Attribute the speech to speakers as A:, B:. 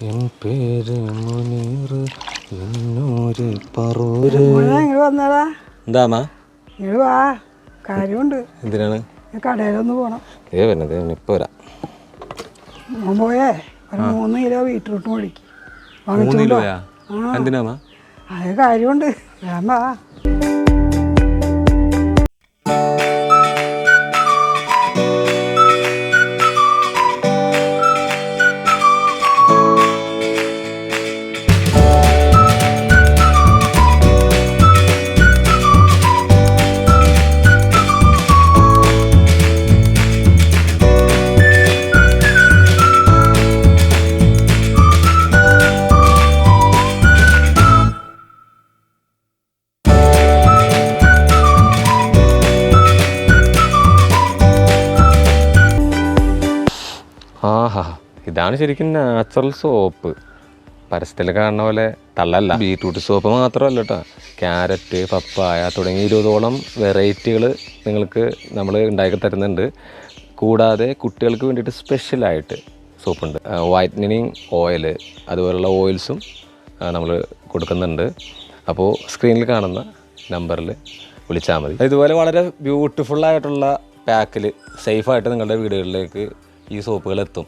A: N പേര് മുനീർ എന്നൂര് പറൂര്.
B: വന്നടാ.
A: എന്താ
B: വാ, കാര്യമുണ്ട്.
A: എന്തിനാണ്?
B: കടയിലൊന്ന് പോണം.
A: വരുന്നത് ഇപ്പൊ വരാം.
B: പോയേ ഒരു 3 കിലോ ബീറ്റ്റൂട്ട് മേടിക്കും.
A: എന്തിനാ?
B: അത് കാര്യമുണ്ട്. ഞാൻ വാ.
A: ആഹാ, ഇതാണ് ശരിക്കും നാച്ചുറൽ സോപ്പ്. പരസ്യത്തിൽ കാണുന്ന പോലെ തള്ളല്ല. ബീറ്റ്റൂട്ട് സോപ്പ് മാത്രമല്ല കേട്ടോ, ക്യാരറ്റ്, പപ്പായ തുടങ്ങി 20ഓളം വെറൈറ്റികൾ നിങ്ങൾക്ക് നമ്മൾ ഉണ്ടാക്കി തരുന്നുണ്ട്. കൂടാതെ കുട്ടികൾക്ക് വേണ്ടിയിട്ട് സ്പെഷ്യലായിട്ട് സോപ്പുണ്ട്. വൈറ്റനിങ് ഓയിൽ, അതുപോലുള്ള ഓയിൽസും നമ്മൾ കൊടുക്കുന്നുണ്ട്. അപ്പോൾ സ്ക്രീനിൽ കാണുന്ന നമ്പറിൽ വിളിച്ചാൽ മതി. ഇതുപോലെ വളരെ ബ്യൂട്ടിഫുള്ളായിട്ടുള്ള പാക്കിൽ സേഫായിട്ട് നിങ്ങളുടെ വീടുകളിലേക്ക് ഈ സോപ്പുകൾ എത്തും.